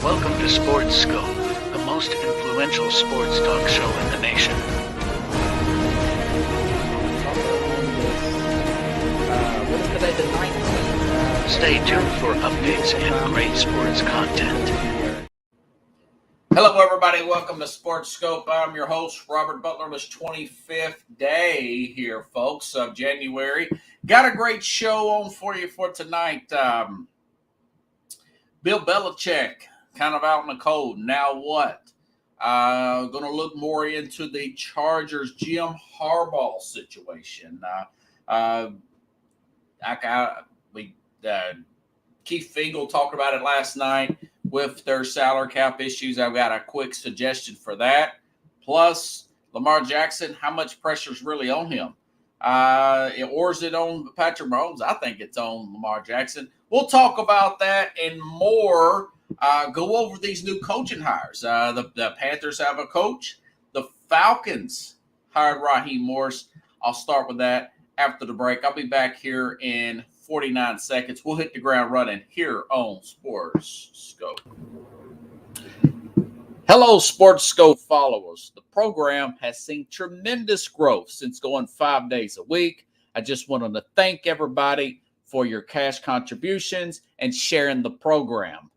Welcome to Sports Scope, the most influential sports talk show in the nation. What is today, the 19th? Stay tuned for updates and great sports content. Hello, everybody. Welcome to Sports Scope. I'm your host, Robert Butler. This 25th day here, folks, of January. Got a great show on for you for tonight. Bill Belichick, kind of out in the cold. Now what? Going to look more into the Chargers Jim Harbaugh situation. Keith Fingal talked about it last night with their salary cap issues. I've got a quick suggestion for that. Plus, Lamar Jackson, how much pressure is really on him? Or is it on Patrick Mahomes? I think it's on Lamar Jackson. We'll talk about that and more. Go over these new coaching hires. The Panthers have a coach. The Falcons hired Raheem Morris. I'll start with that after the break. I'll be back here in 49 seconds. We'll hit the ground running here on Sports Scope. Hello, Sports Scope followers. The program has seen tremendous growth since going 5 days a week. I just wanted to thank everybody for your cash contributions and sharing the program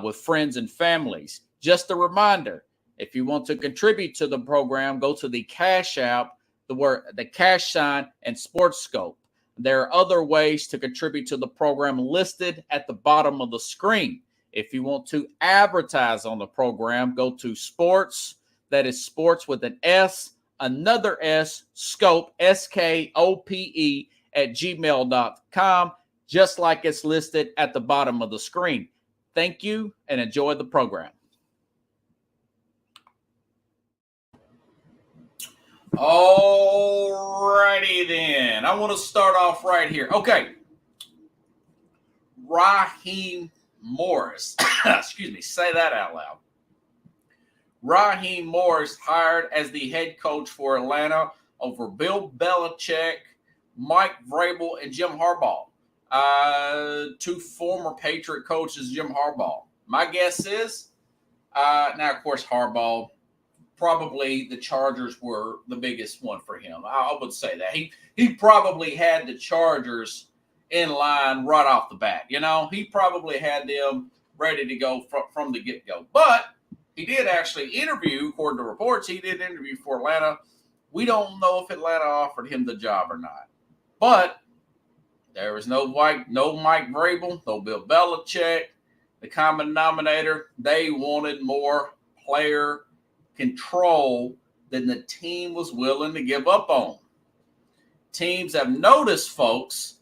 with friends and families. Just a reminder, if you want to contribute to the program, go to the Cash App, the cash sign, and Sports Scope. There are other ways to contribute to the program listed at the bottom of the screen. If you want to advertise on the program, go to sports, that is sports with an S, another S, scope, SKOPE, at gmail.com, just like it's listed at the bottom of the screen. Thank you and enjoy the program. All righty then. I want to start off right here. Okay. Raheem Morris. Excuse me. Say that out loud. Raheem Morris hired as the head coach for Atlanta over Bill Belichick, Mike Vrabel, and Jim Harbaugh. Two former Patriot coaches, Jim Harbaugh. My guess is, now, of course, Harbaugh, probably the Chargers were the biggest one for him. I would say that. He probably had the Chargers in line right off the bat. You know, he probably had them ready to go from the get-go. But he did actually interview, according to reports, he did interview for Atlanta. We don't know if Atlanta offered him the job or not. But there was no Mike Vrabel, no Bill Belichick. The common denominator, they wanted more player control than the team was willing to give up on. Teams have noticed, folks,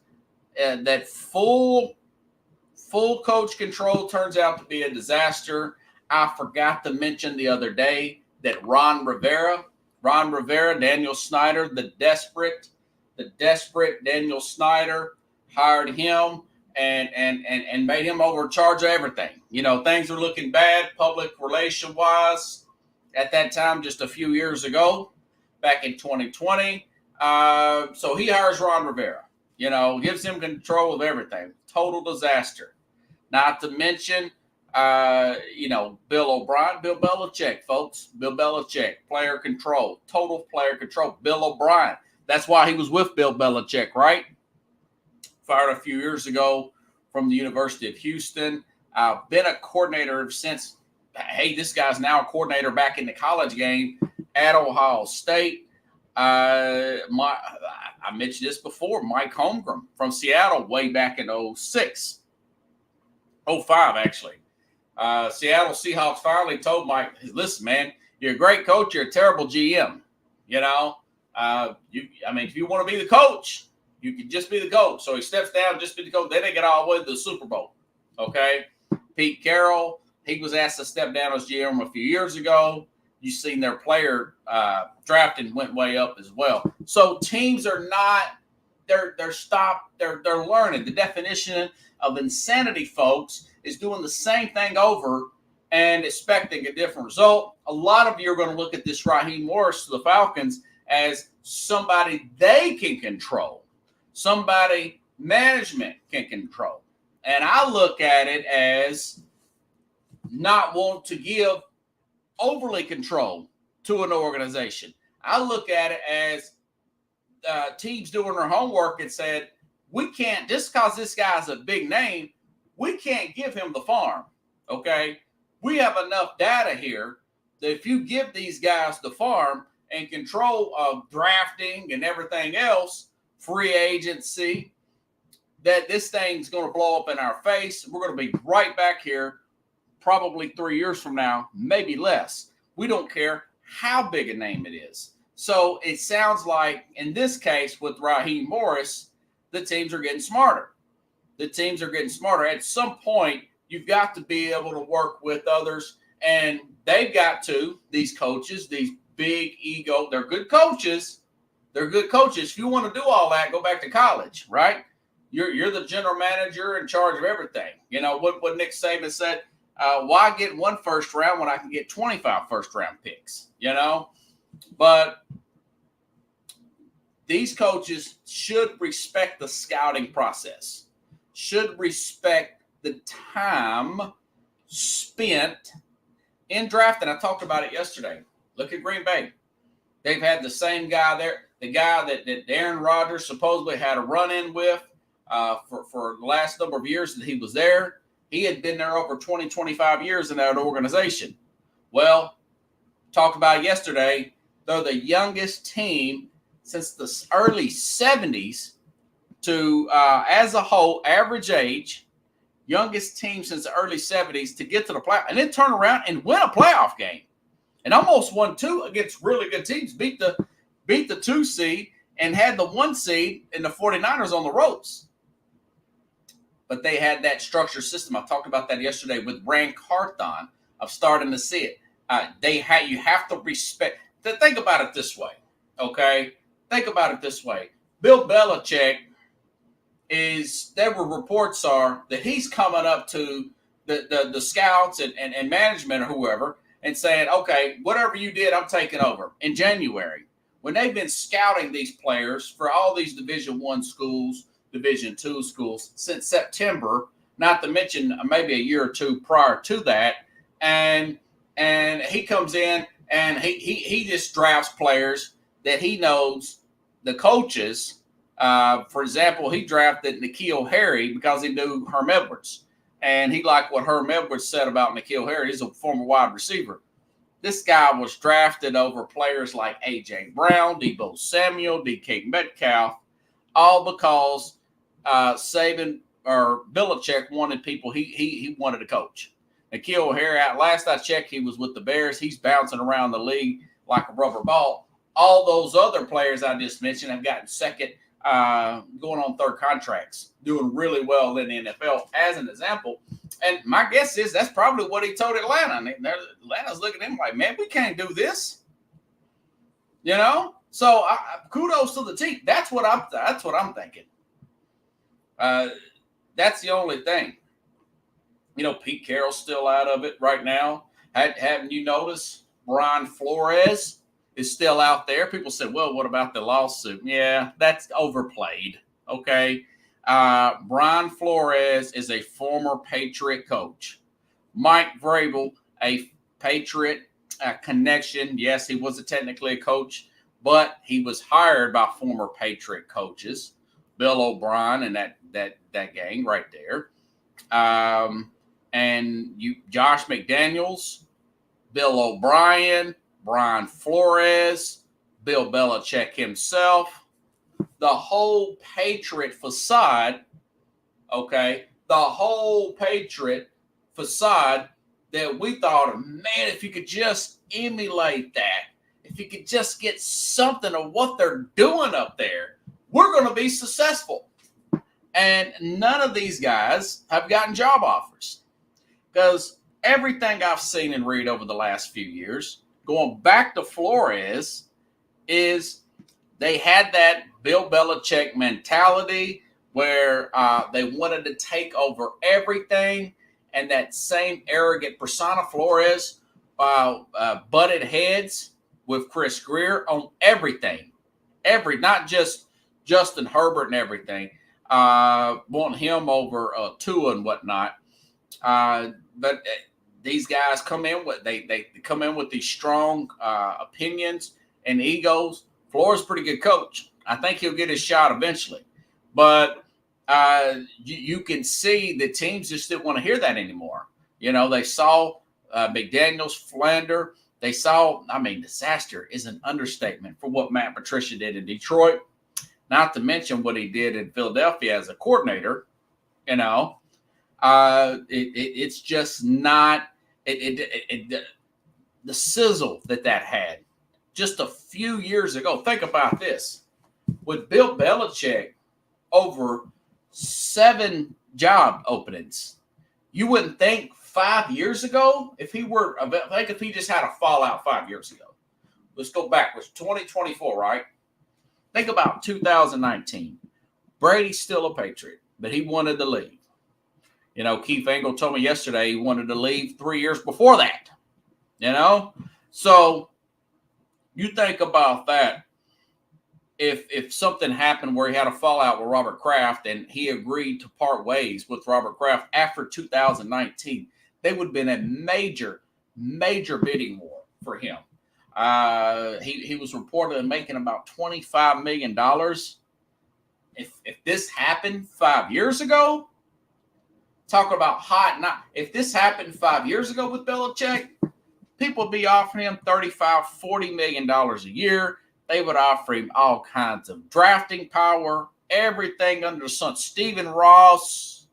that full coach control turns out to be a disaster. I forgot to mention the other day that Ron Rivera, Daniel Snyder, the desperate Daniel Snyder, hired him and made him overcharge everything. You know, things were looking bad public relation wise at that time, just a few years ago, back in 2020. So he hires Ron Rivera, you know, gives him control of everything. Total disaster. Not to mention, Bill Belichick, folks. Bill Belichick, player control, total player control. Bill O'Brien. That's why he was with Bill Belichick, right? Fired a few years ago from the University of Houston. Been a coordinator since. Hey, this guy's now a coordinator back in the college game at Ohio State. I mentioned this before. Mike Holmgren from Seattle way back in 06. 05, actually. Seattle Seahawks finally told Mike, listen, man, you're a great coach. You're a terrible GM. You know, if you want to be the coach, you can just be the coach. So he steps down, just be the coach. Then they get all the way to the Super Bowl. Okay. Pete Carroll, he was asked to step down as GM a few years ago. You've seen their player drafting went way up as well. So teams are not, they're learning. The definition of insanity, folks, is doing the same thing over and expecting a different result. A lot of you are going to look at this Raheem Morris to the Falcons as somebody they can control, somebody management can control. And I look at it as not want to give overly control to an organization. I look at it as teams doing their homework and said, we can't, just because this guy's a big name, we can't give him the farm, okay? We have enough data here that if you give these guys the farm and control of drafting and everything else, free agency, that this thing's going to blow up in our face. We're going to be right back here probably 3 years from now, maybe less. We don't care how big a name it is. So it sounds like in this case with Raheem Morris, the teams are getting smarter. The teams are getting smarter. At some point, you've got to be able to work with others, and they've got to, these coaches, these big ego, they're good coaches. They're good coaches. If you want to do all that, go back to college, right? You're the general manager in charge of everything. You know, what Nick Saban said, why get one first round when I can get 25 first-round picks, you know? But these coaches should respect the scouting process, should respect the time spent in drafting. I talked about it yesterday. Look at Green Bay. They've had the same guy there, the guy that Aaron Rodgers supposedly had a run-in with for the last number of years that he was there. He had been there over 20, 25 years in that organization. Well, talked about it yesterday. They're the youngest team since the early 70s to, as a whole, average age, youngest team since the early 70s to get to the playoff and then turn around and win a playoff game. And almost won two against really good teams, beat the 2 seed and had the 1 seed in the 49ers on the ropes. But they had that structured system. I talked about that yesterday with Rand Carthon. I'm starting to see it. You have to respect. Think about it this way, okay? Think about it this way. Bill Belichick there were reports are that he's coming up to the scouts and management or whoever and saying, okay, whatever you did, I'm taking over in January. When they've been scouting these players for all these Division I schools, Division II schools since September, not to mention maybe a year or two prior to that. And he comes in and he just drafts players that he knows the coaches. For example, he drafted N'Keal Harry because he knew Herm Edwards. And he liked what Herm Edwards said about N'Keal Harry. He's a former wide receiver. This guy was drafted over players like A.J. Brown, Deebo Samuel, DK Metcalf, all because Saban or Belichick wanted people he wanted to coach. N'Keal Harry, last I checked, he was with the Bears. He's bouncing around the league like a rubber ball. All those other players I just mentioned have gotten second, going on third contracts, doing really well in the NFL as an example. And my guess is that's probably what he told Atlanta. I mean, Atlanta's looking at him like, man, we can't do this. You know? So kudos to the team. That's what I'm thinking. That's the only thing. You know, Pete Carroll's still out of it right now. Haven't you noticed Brian Flores is still out there? People said, well, what about the lawsuit? Yeah, that's overplayed. Okay. Brian Flores is a former Patriot coach. Mike Vrabel, a Patriot connection. Yes, he wasn't technically a coach, but he was hired by former Patriot coaches, Bill O'Brien and that gang right there. And Josh McDaniels, Bill O'Brien, Brian Flores, Bill Belichick himself, the whole Patriot facade, okay, the whole Patriot facade that we thought, man, if you could just emulate that, if you could just get something of what they're doing up there, we're going to be successful. And none of these guys have gotten job offers because everything I've seen and read over the last few years, going back to Flores, is they had that Bill Belichick mentality where they wanted to take over everything, and that same arrogant persona, Flores, butted heads with Chris Greer on everything. Not just Justin Herbert and everything. Want him over Tua and whatnot. But these guys come in with they come in with these strong opinions and egos. Flores is a pretty good coach. I think he'll get his shot eventually, but you can see the teams just didn't want to hear that anymore. They saw McDaniels flounder. They saw, disaster is an understatement for what Matt Patricia did in Detroit, not to mention what he did in Philadelphia as a coordinator. It's just not the sizzle that had just a few years ago. Think about this. With Bill Belichick over 7 job openings, you wouldn't think 5 years ago, if he just had a fallout 5 years ago. Let's go backwards. 2024, right? Think about 2019. Brady's still a Patriot, but he wanted to leave. Keith Engel told me yesterday he wanted to leave 3 years before that. So you think about that. If something happened where he had a fallout with Robert Kraft and he agreed to part ways with Robert Kraft after 2019, they would have been a major, major bidding war for him. He was reportedly making about $25 million. If this happened 5 years ago, talk about hot. If this happened 5 years ago with Belichick, people would be offering him $35, $40 million a year. They would offer him all kinds of drafting power, everything under the sun. Stephen Ross,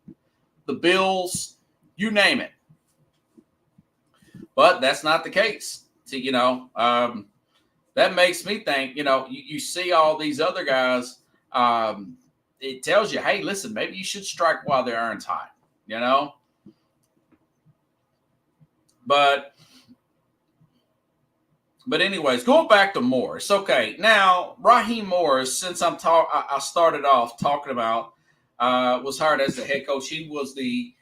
the Bills, you name it. But that's not the case. See, that makes me think, you see all these other guys, it tells you, hey, listen, maybe you should strike while the iron's hot, But anyways, going back to Morris. Okay, now Raheem Morris, since I started off talking about, was hired as the head coach. He was the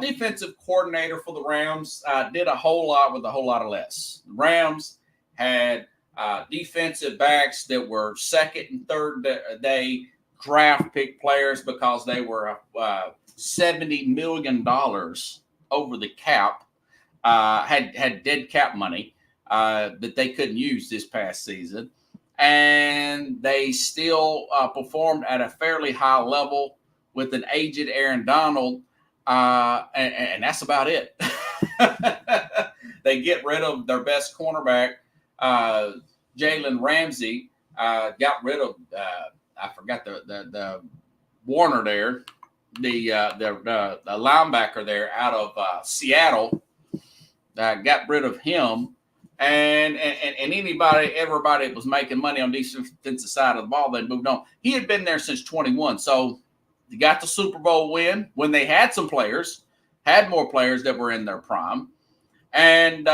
defensive coordinator for the Rams. Did a whole lot with a whole lot of less. The Rams had defensive backs that were second and third day draft pick players because they were $70 million over the cap. Had dead cap money. That they couldn't use this past season. And they still performed at a fairly high level with an aged Aaron Donald. And that's about it. They get rid of their best cornerback, Jalen Ramsey. Got rid of, I forgot the Warner there, the linebacker there out of Seattle. Got rid of him. And everybody that was making money on the defensive side of the ball, they moved on. He had been there since 21. So he got the Super Bowl win when they had some players, had more players that were in their prime. And,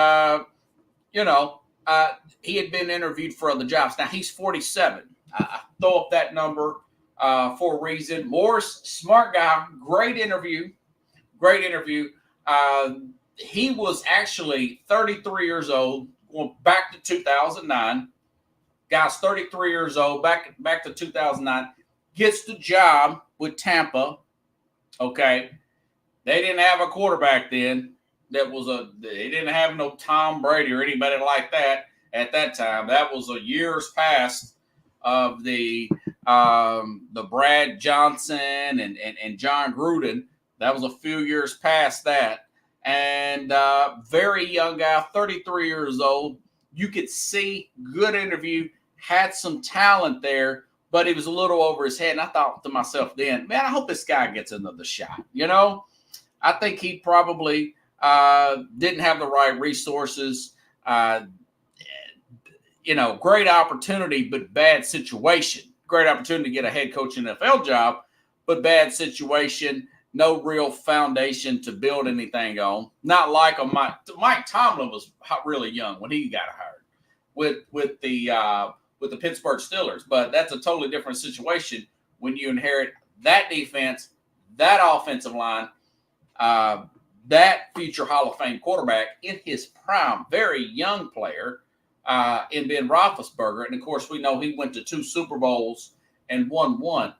he had been interviewed for other jobs. Now he's 47. I throw up that number for a reason. Morris, smart guy, great interview. He was actually 33 years old. Going back to 2009, guy's 33 years old, back to 2009, gets the job with Tampa. Okay, they didn't have a quarterback then. They didn't have no Tom Brady or anybody like that at that time. That was a years past of the Brad Johnson and John Gruden. That was a few years past that. And very young guy, 33 years old. You could see, good interview, had some talent there, but he was a little over his head. And I thought to myself then, man, I hope this guy gets another shot. I think he probably didn't have the right resources. Great opportunity, but bad situation. Great opportunity to get a head coach NFL job, but bad situation. No real foundation to build anything on. Not like Mike Tomlin was really young when he got hired with the Pittsburgh Steelers, but that's a totally different situation when you inherit that defense, that offensive line, that future Hall of Fame quarterback in his prime, very young player in Ben Roethlisberger, and of course we know he went to 2 Super Bowls and won 1.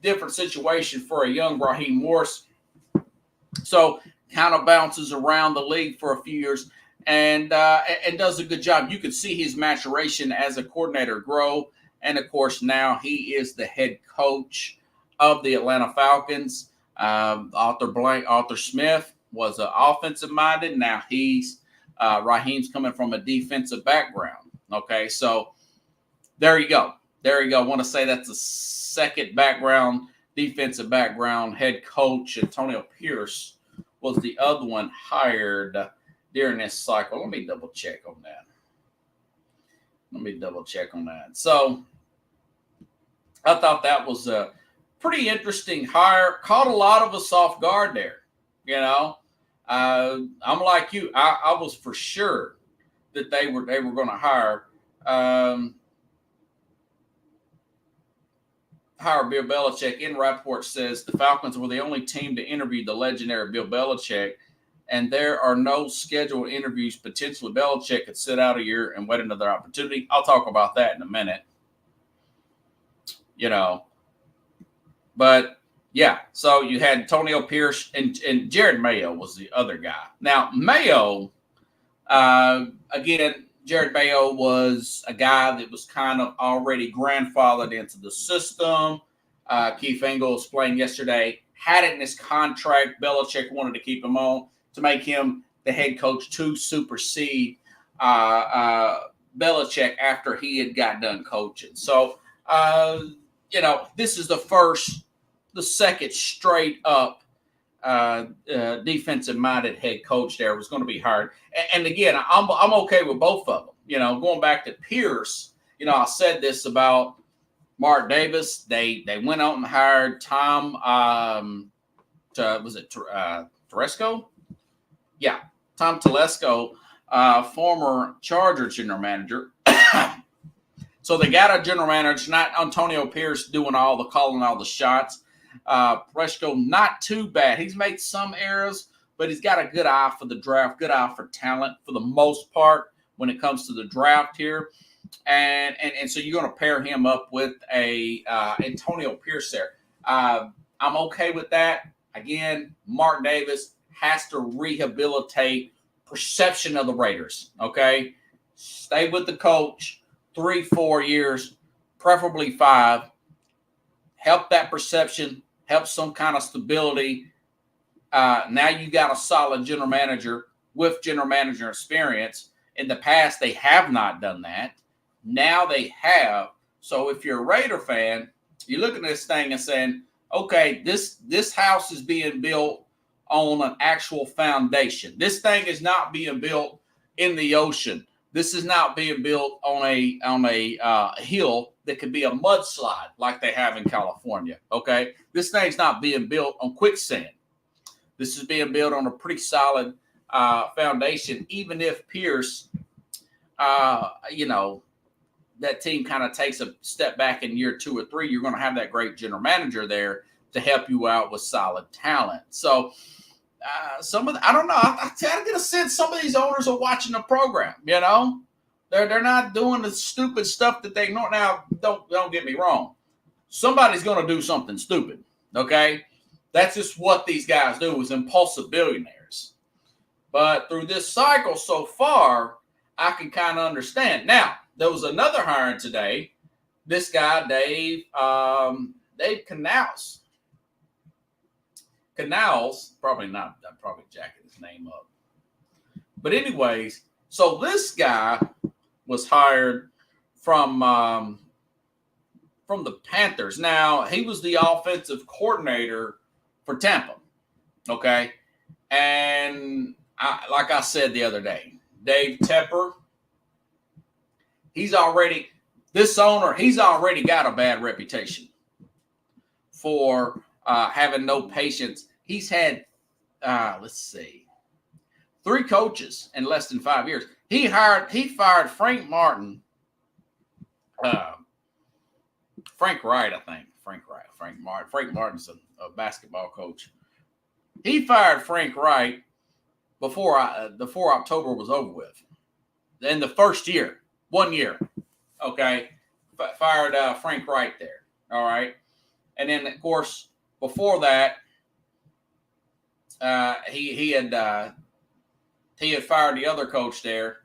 Different situation for a young Raheem Morris. So kind of bounces around the league for a few years and does a good job. You can see his maturation as a coordinator grow. And, of course, now he is the head coach of the Atlanta Falcons. Arthur Smith was offensive-minded. Now Raheem's coming from a defensive background. Okay, so there you go. I want to say that's the second defensive background head coach. Antonio Pierce was the other one hired during this cycle. Let me double check on that. So I thought that was a pretty interesting hire. Caught a lot of us off guard there. I'm like you. I was for sure that they were going to hire Bill Belichick. In Rapport says the Falcons were the only team to interview the legendary Bill Belichick, and there are no scheduled interviews. Potentially, Belichick could sit out a year and wait another opportunity. I'll talk about that in a minute. But yeah, so you had Antonio Pierce and Jared Mayo was the other guy. Now, Mayo, again, Jared Mayo was a guy that was kind of already grandfathered into the system. Keith Engel explained yesterday, had it in his contract. Belichick wanted to keep him on to make him the head coach to supersede Belichick after he had got done coaching. So, this is the second straight up defensive-minded head coach there was going to be hired. And again, I'm okay with both of them. Going back to Pierce, I said this about Mark Davis. They went out and hired Tom, Telesco? Yeah, Tom Telesco, former Charger general manager. So they got a general manager, not Antonio Pierce doing calling all the shots. Presco, not too bad. He's made some errors, but he's got a good eye for the draft, good eye for talent for the most part when it comes to the draft here. And so you're going to pair him up with a Antonio Pierce there. I'm okay with that. Again, Mark Davis has to rehabilitate perception of the Raiders, okay? Stay with the coach 3-4 years, preferably 5. Help that perception, help some kind of stability. Now you got a solid general manager with general manager experience. In the past, they have not done that. Now they have. So if you're a Raider fan, you're looking at this thing and saying, okay, this house is being built on an actual foundation. This thing is not being built in the ocean. This is not being built on a hill that could be a mudslide like they have in California, okay? This thing's not being built on quicksand. This is being built on a pretty solid foundation. Even if Pierce, that team kind of takes a step back in year 2 or 3, you're going to have that great general manager there to help you out with solid talent. So I don't know. I get a sense some of these owners are watching the program. They're not doing the stupid stuff that they know. Now, don't get me wrong. Somebody's going to do something stupid. Okay, that's just what these guys do, is impulsive billionaires. But through this cycle so far, I can kind of understand. Now, there was another hiring today. This guy, Dave Canals. Probably not. I'm probably jacking his name up. But anyways, so this guy was hired from the Panthers. Now, he was the offensive coordinator for Tampa. Okay, and like I said the other day, Dave Tepper. He's already got a bad reputation for having no patience. He's had, 3 coaches in less than 5 years. He fired Frank Martin, Frank Wright, I think. Frank Martin's a basketball coach. He fired Frank Wright before October was over with. In the first year, 1 year, okay, fired Frank Wright there. All right, and then of course before that, he had fired the other coach there.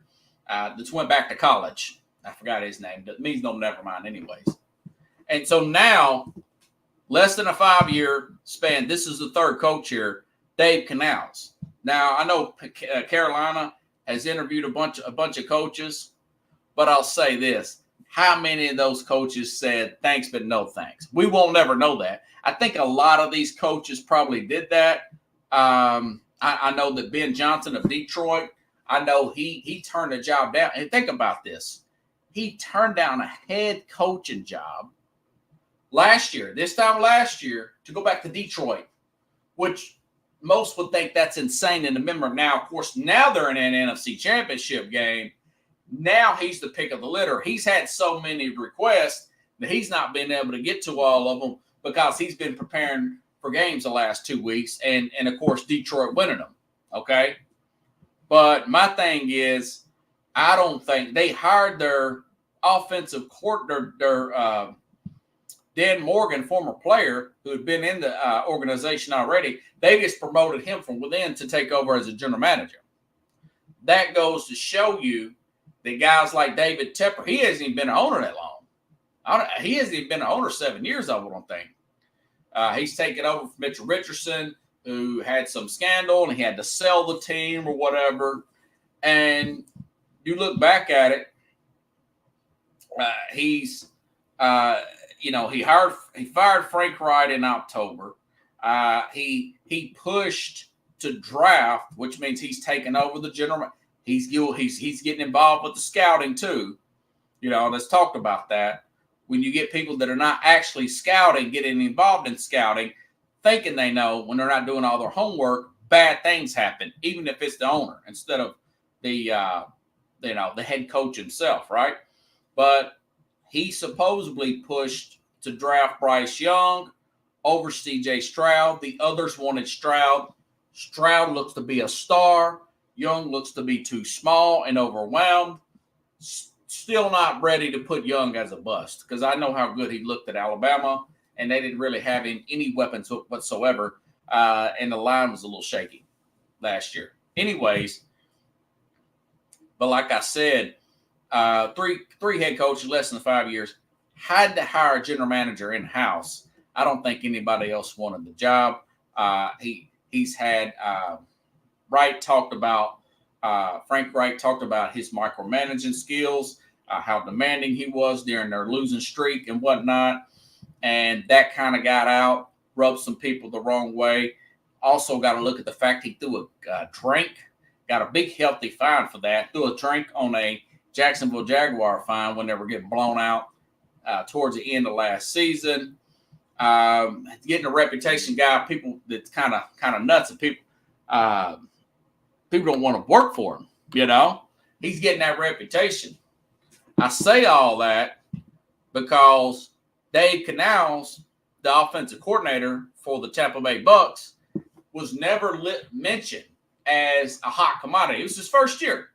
That's went back to college. I forgot his name. That means no, never mind. Anyways, and so now, less than a 5-year span. This is the third coach here, Dave Canales. Now I know Carolina has interviewed a bunch of coaches, but I'll say this: how many of those coaches said thanks but no thanks? We won't never know that. I think a lot of these coaches probably did that. I know that Ben Johnson of Detroit, I know he turned a job down. And think about this. He turned down a head coaching job this time last year, to go back to Detroit, which most would think that's insane in the memory. Now, of course, now they're in an NFC championship game. Now he's the pick of the litter. He's had so many requests that he's not been able to get to all of them because he's been preparing for games the last 2 weeks. And of course, Detroit winning them. Okay. But my thing is, I don't think they hired their offensive coordinator, Dan Morgan, former player who had been in the organization already. They just promoted him from within to take over as a general manager. That goes to show you that guys like David Tepper, he hasn't even been an owner that long. He hasn't even been an owner 7 years, I don't think. He's taken over from Mitchell Richardson, who had some scandal and he had to sell the team or whatever. And you look back at it, he fired Frank Wright in October. He pushed to draft, which means he's taken over the general. He's getting involved with the scouting too. Let's talk about that. When you get people that are not actually scouting, getting involved in scouting, thinking they know when they're not doing all their homework, bad things happen, even if it's the owner instead of the head coach himself, right? But he supposedly pushed to draft Bryce Young over C.J. Stroud. The others wanted Stroud. Stroud looks to be a star. Young looks to be too small and overwhelmed. Still not ready to put Young as a bust because I know how good he looked at Alabama, and they didn't really have any weapons whatsoever, and the line was a little shaky last year. Anyways, but like I said, three head coaches, less than 5 years, had to hire a general manager in-house. I don't think anybody else wanted the job. He's had Frank Wright talked about his micromanaging skills, how demanding he was during their losing streak and whatnot. And that kind of got out, rubbed some people the wrong way. Also got to look at the fact he threw a drink, got a big healthy fine for that, threw a drink on a Jacksonville Jaguar fine when they were getting blown out towards the end of last season. Getting a reputation guy, people that's kind of nuts, and people don't want to work for him. He's getting that reputation. I say all that because Dave Canales, the offensive coordinator for the Tampa Bay Bucks, was never mentioned as a hot commodity. It was his first year.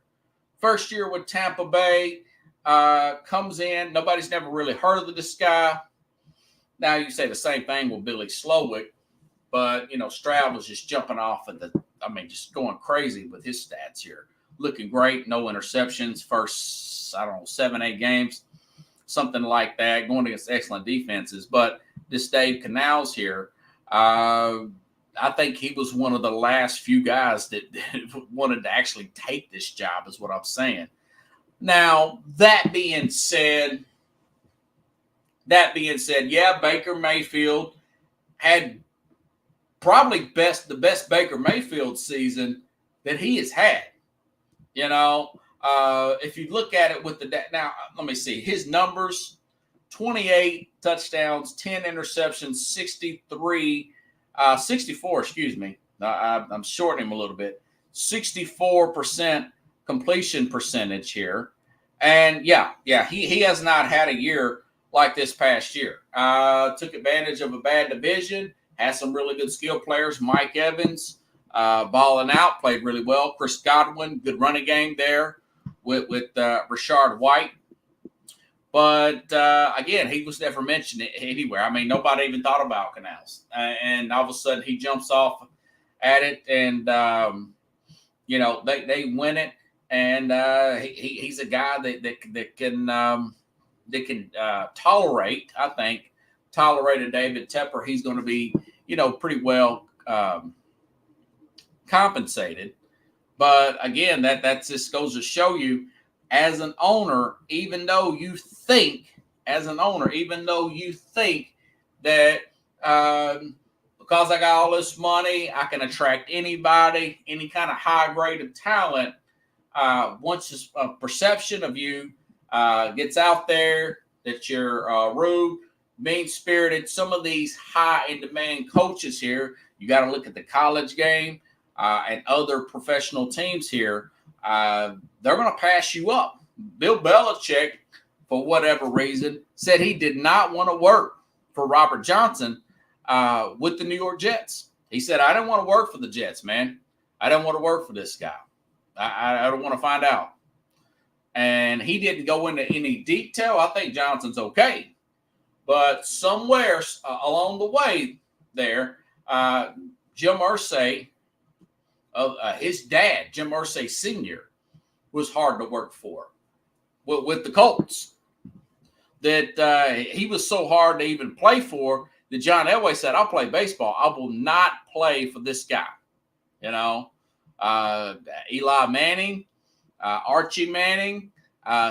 First year with Tampa Bay, comes in. Nobody's never really heard of this guy. Now you say the same thing with Billy Slowick, but, Stroud was just jumping off at just going crazy with his stats here. Looking great, no interceptions, first, 7-8 games, something like that, going against excellent defenses. But this Dave Canales here, I think he was one of the last few guys that wanted to actually take this job, is what I'm saying. Now, that being said, yeah, Baker Mayfield had probably the best Baker Mayfield season that he has had. If you look at it with now, let me see his numbers: 28 touchdowns, 10 interceptions, 64. Excuse me, I'm shortening him a little bit. 64% completion percentage here, and yeah, he has not had a year like this past year. Took advantage of a bad division. Has some really good skill players. Mike Evans, balling out, played really well. Chris Godwin, good running game there with Rashard White. But, again, he was never mentioned anywhere. Nobody even thought about Canales. And all of a sudden he jumps off at it, and they win it. And he's a guy that can tolerate. I think a David Tepper. He's going to be pretty well compensated. But again, that just goes to show you, as an owner, even though you think that because I got all this money, I can attract anybody, any kind of high grade of talent. Once this perception of you gets out there that you're rude, mean-spirited, some of these high-in-demand coaches here, you got to look at the college game and other professional teams here. They're going to pass you up. Bill Belichick, for whatever reason, said he did not want to work for Robert Johnson with the New York Jets. He said, I don't want to work for the Jets, man. I don't want to work for this guy. I don't want to find out. And he didn't go into any detail. I think Johnson's okay. But somewhere along the way there, Jim Irsay, his dad, Jim Irsay Sr., was hard to work for with the Colts. That he was so hard to even play for that John Elway said, I'll play baseball. I will not play for this guy. Eli Manning, Archie Manning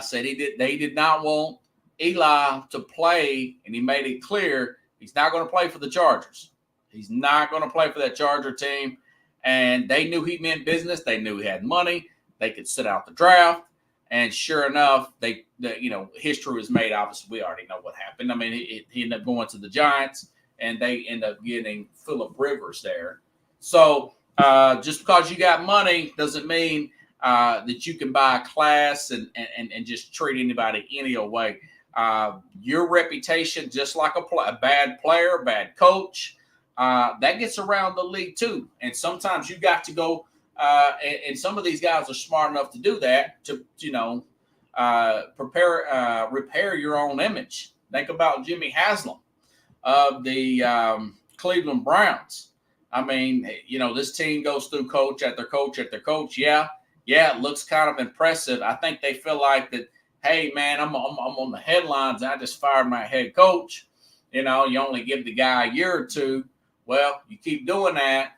said they did not want Eli to play, and he made it clear he's not going to play for the Chargers. He's not going to play for that Charger team. And they knew he meant business. They knew he had money. They could sit out the draft. And sure enough, history was made. Obviously, we already know what happened. I mean, he ended up going to the Giants, and they end up getting Phillip Rivers there. So just because you got money doesn't mean that you can buy a class and just treat anybody any old way. Your reputation, just like a bad player, bad coach, that gets around the league too. And sometimes you got to go, and some of these guys are smart enough to do that, to repair your own image. Think about Jimmy Haslam of the Cleveland Browns. I mean, this team goes through coach after coach after coach. Yeah, it looks kind of impressive. I think they feel like that, hey, man, I'm on the headlines. I just fired my head coach. You only give the guy a year or two. Well, you keep doing that,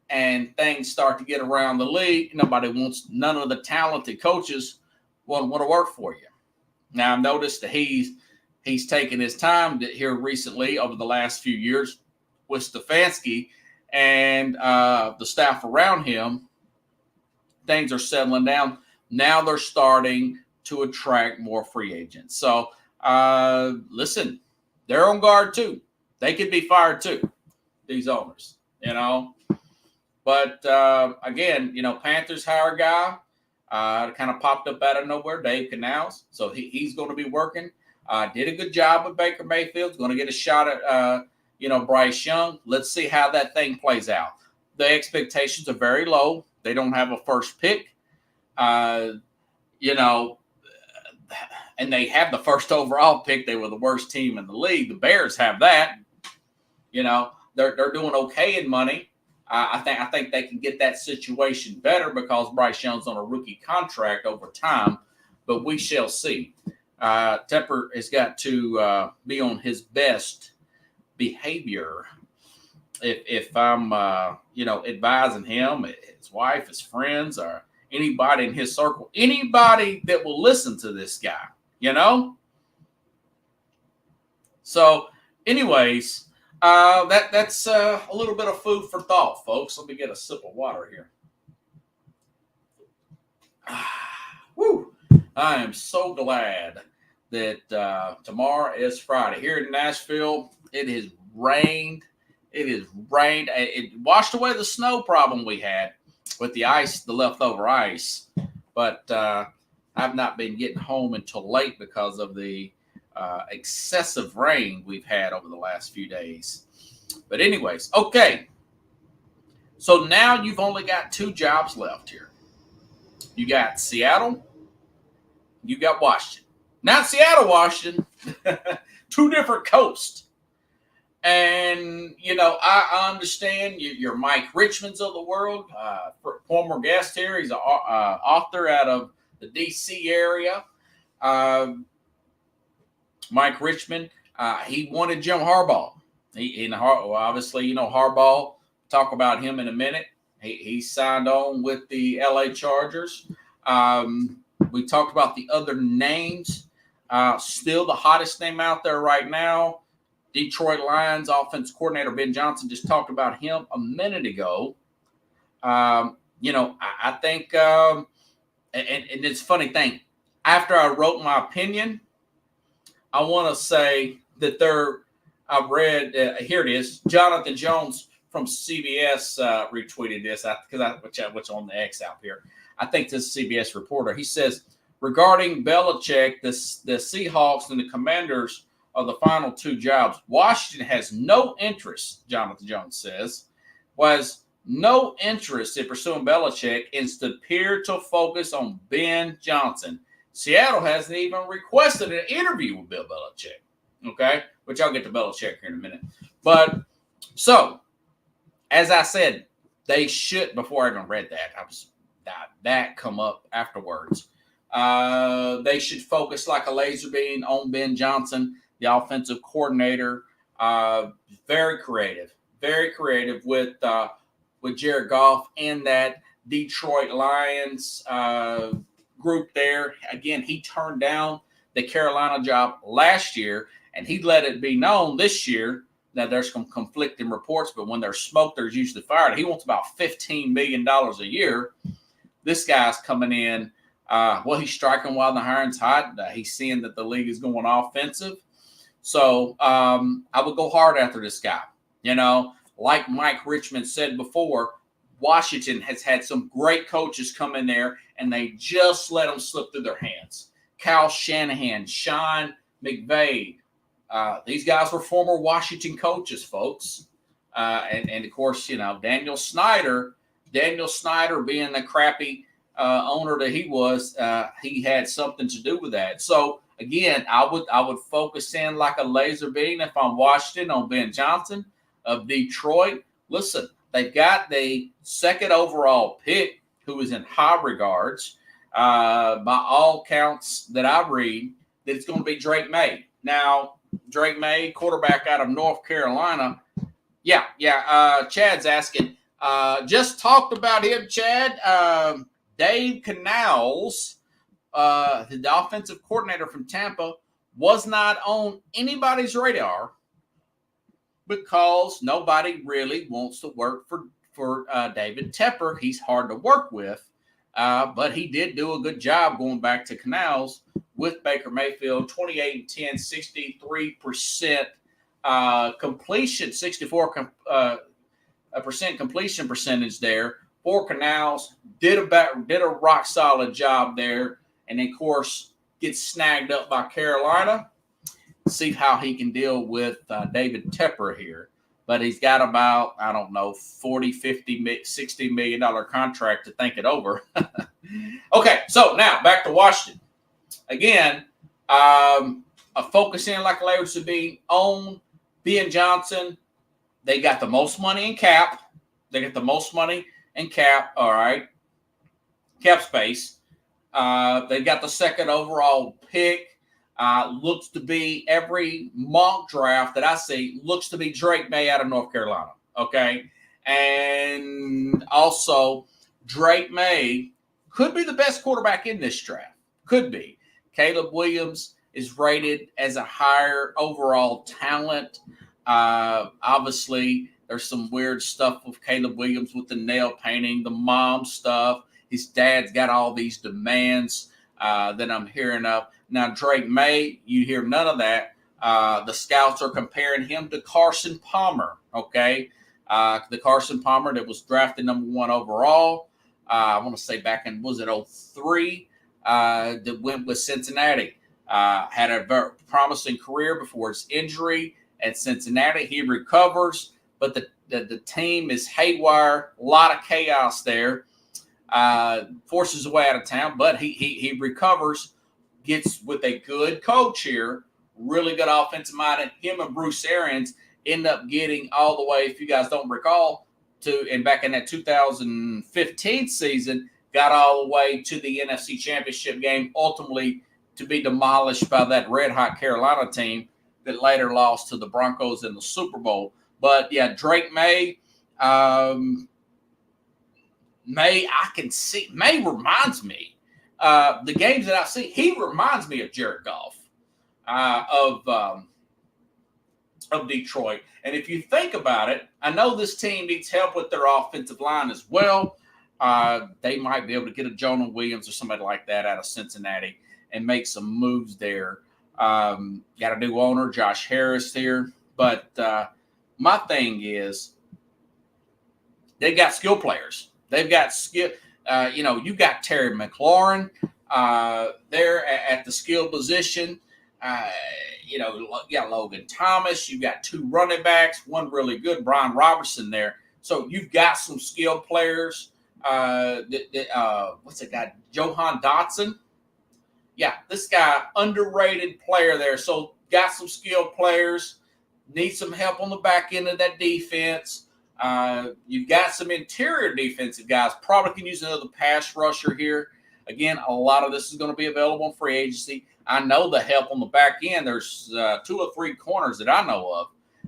and things start to get around the league. None of the talented coaches want to work for you. Now, I've noticed that he's taken his time here recently over the last few years with Stefanski and the staff around him. Things are settling down. Now they're starting to attract more free agents. So, listen, they're on guard too. They could be fired too, these owners, But, again, Panthers hire a guy kind of popped up out of nowhere, Dave Canals. So he's going to be working. Did a good job with Baker Mayfield. Going to get a shot at, Bryce Young. Let's see how that thing plays out. The expectations are very low. They don't have a first pick, and they have the first overall pick. They were the worst team in the league. The Bears have that. They're doing okay in money. I think they can get that situation better because Bryce Young's on a rookie contract over time, but we shall see. Tepper has got to be on his best behavior. If I'm, advising him, his wife, his friends, or anybody in his circle, anybody that will listen to this guy, So, anyways, that's a little bit of food for thought, folks. Let me get a sip of water here. Woo! I am so glad that tomorrow is Friday. Here in Nashville, it has rained. It washed away the snow problem we had with the ice, the leftover ice. But I've not been getting home until late because of the excessive rain we've had over the last few days. But anyways, okay. So now you've only got 2 jobs left here. You got Seattle. You got Washington. Not Seattle, Washington. 2 different coasts. And, I understand you're Mike Richmond's of the world, former guest here. He's an author out of the D.C. area. Mike Richmond, he wanted Jim Harbaugh. Obviously, Harbaugh, talk about him in a minute. He signed on with the L.A. Chargers. We talked about the other names. Still the hottest name out there right now, Detroit Lions offense coordinator Ben Johnson. Just talked about him a minute ago. I think, and it's a funny thing. After I wrote my opinion, I want to say that I read, here it is, Jonathan Jones from CBS retweeted this, which on the X out here. I think this is a CBS reporter. He says, regarding Belichick, the Seahawks and the Commanders are the final two jobs. Washington has no interest, Jonathan Jones says, was no interest in pursuing Belichick and appeared to focus on Ben Johnson. Seattle hasn't even requested an interview with Bill Belichick, okay? Which I'll get to Belichick here in a minute. But, so, as I said, they should, before I even read that come up afterwards. They should focus like a laser beam on Ben Johnson, the offensive coordinator. Very creative with Jared Goff and that Detroit Lions group there. Again, he turned down the Carolina job last year, and he let it be known this year that there's some conflicting reports, but when there's smoke, there's usually fire. He wants about $15 million a year. This guy's coming in. He's striking while the iron's hot. He's seeing that the league is going offensive. So I would go hard after this guy. Like Mike Richmond said before, Washington has had some great coaches come in there, and they just let them slip through their hands. Kyle Shanahan, Sean McVay. These guys were former Washington coaches, folks. And of course, Daniel Snyder being the crappy owner that he was, he had something to do with that. So again, I would focus in like a laser beam if I'm Washington on Ben Johnson of Detroit. Listen, they've got the second overall pick, who is in high regards, by all counts that I read, that it's going to be Drake May. Now, Drake May, quarterback out of North Carolina. Chad's asking. Just talked about him, Chad. Dave Canales, the offensive coordinator from Tampa, was not on anybody's radar because nobody really wants to work for David Tepper. He's hard to work with, but he did do a good job going back to Canales with Baker Mayfield, 28-10, 63% completion, 64% completion percentage there for Canales. Did a rock solid job there, and of course gets snagged up by Carolina. See how he can deal with David Tepper here. But he's got about, I don't know, $40, $50, $60 million contract to think it over. Okay, so now back to Washington. Again, focusing like Larry to be on Ben Johnson. They got the most money in cap. All right. Cap space. They got the second overall pick. Looks to be every mock draft that I see looks to be Drake May out of North Carolina. Okay. And also Drake May could be the best quarterback in this draft. Could be. Caleb Williams is rated as a higher overall talent. Obviously, there's some weird stuff with Caleb Williams with the nail painting, the mom stuff. His dad's got all these demands that I'm hearing of. Now, Drake May, you hear none of that. The scouts are comparing him to Carson Palmer, okay? The Carson Palmer that was drafted number 1 overall. I want to say back in, was it 2003? That went with Cincinnati. Had a very promising career before his injury at Cincinnati. He recovers, but the team is haywire. A lot of chaos there. Forces away out of town, but he recovers, gets with a good coach here, really good offensive mind. Him and Bruce Arians, end up getting all the way, if you guys don't recall, and back in that 2015 season, got all the way to the NFC Championship game, ultimately to be demolished by that red-hot Carolina team that later lost to the Broncos in the Super Bowl. But, yeah, Drake Maye, Maye, I can see. Maye reminds me, the games that I see, he reminds me of Jared Goff of Detroit. And if you think about it, I know this team needs help with their offensive line as well. They might be able to get a Jonah Williams or somebody like that out of Cincinnati and make some moves there. Got a new owner, Josh Harris here. But my thing is, they've got skill players. They've got skill. You got Terry McLaurin there at the skill position. You got Logan Thomas. You got two running backs, one really good, Brian Robertson there. So you've got some skilled players. What's the guy? Johan Dotson. Yeah, this guy, underrated player there. So got some skilled players. Need some help on the back end of that defense. You've got some interior defensive guys. Probably can use another pass rusher here. Again, a lot of this is going to be available in free agency. I know the help on the back end. There's 2 or 3 corners that I know of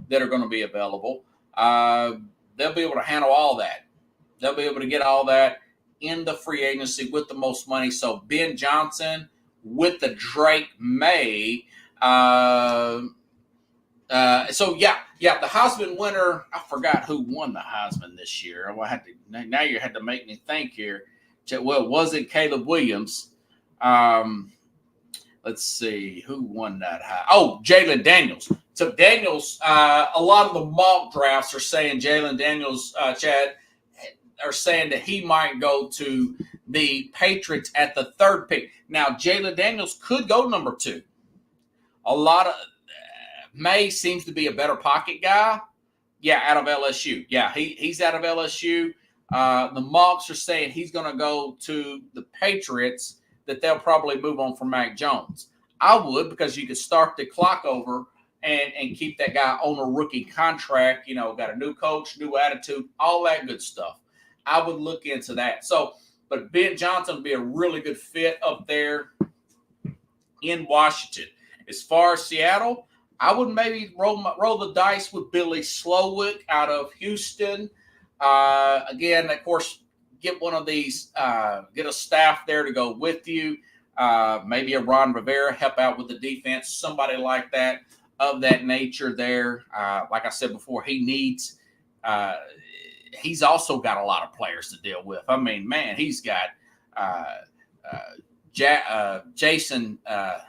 that are going to be available. They'll be able to handle all that. They'll be able to get all that in the free agency with the most money. So Ben Johnson with the Drake Maye. The Heisman winner, I forgot who won the Heisman this year. Now you had to make me think here. Well, it wasn't Caleb Williams. Let's see who won that. Jalen Daniels. So Daniels, a lot of the mock drafts are saying Jalen Daniels, Chad, are saying that he might go to the Patriots at the 3rd pick. Now, Jalen Daniels could go number 2. A lot of Maye seems to be a better pocket guy. Yeah, out of LSU. Yeah, he's out of LSU. The mocks are saying he's going to go to the Patriots, that they'll probably move on from Mac Jones. I would, because you could start the clock over and keep that guy on a rookie contract, got a new coach, new attitude, all that good stuff. I would look into that. But Ben Johnson would be a really good fit up there in Washington. As far as Seattle, I would maybe roll the dice with Billy Slowick out of Houston. Again, of course, get one of these, get a staff there to go with you. Maybe a Ron Rivera, help out with the defense, somebody like that, of that nature there. Like I said before, he's also got a lot of players to deal with. I mean, man, he's got Jason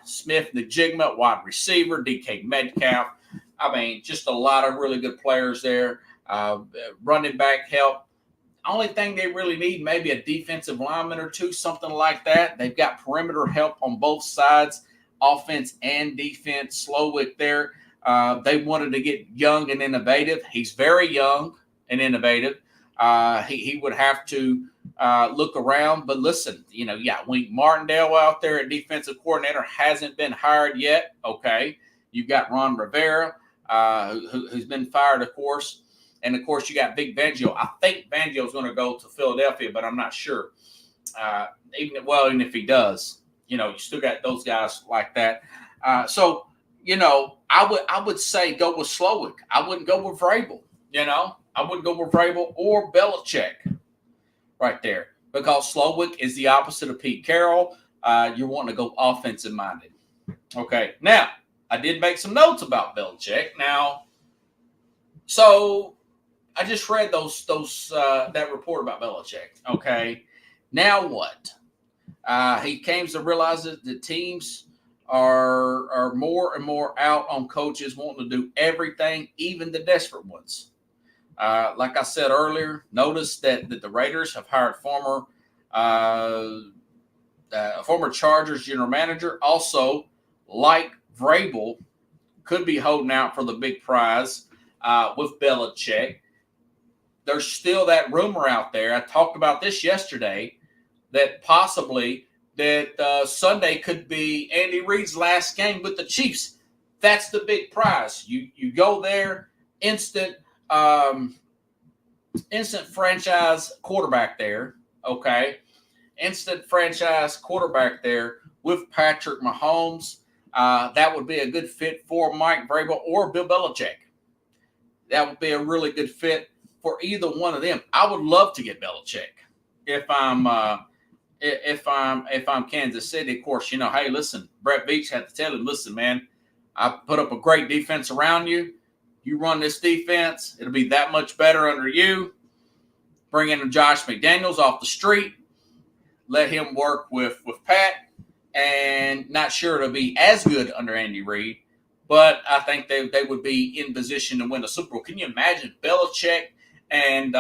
Smith-Njigba, wide receiver, DK Metcalf. I mean, just a lot of really good players there. Running back help. Only thing they really need, maybe a defensive lineman or 2, something like that. They've got perimeter help on both sides, offense and defense. Slowick there. They wanted to get young and innovative. He's very young and innovative. He would have to look around. But listen, Wink Martindale out there at defensive coordinator hasn't been hired yet. Okay. You've got Ron Rivera, who's been fired, of course. And, of course, you got Vic Fangio. I think Fangio's going to go to Philadelphia, but I'm not sure. Even if he does, you still got those guys like that. I would say go with Slowick. I wouldn't go with Vrabel, I wouldn't go with Vrabel or Belichick right there, because Slowick is the opposite of Pete Carroll. You're wanting to go offensive-minded. Okay, now, I did make some notes about Belichick. Now, so I just read that report about Belichick. Okay, now what? He came to realize that the teams are more and more out on coaches wanting to do everything, even the desperate ones. Like I said earlier, notice that the Raiders have hired former Chargers general manager. Also, like Vrabel, could be holding out for the big prize with Belichick. There's still that rumor out there. I talked about this yesterday, that possibly that Sunday could be Andy Reid's last game with the Chiefs. That's the big prize. You go there instant instant franchise quarterback there. Okay, instant franchise quarterback there with Patrick Mahomes. That would be a good fit for Mike Vrabel or Bill Belichick. That would be a really good fit for either one of them. I would love to get Belichick if I'm Kansas City. Of course, hey, listen, Brett Veach had to tell him, listen, man, I put up a great defense around you. You run this defense, it'll be that much better under you. Bring in Josh McDaniels off the street. Let him work with Pat. And not sure it'll be as good under Andy Reid, but I think they would be in position to win a Super Bowl. Can you imagine Belichick and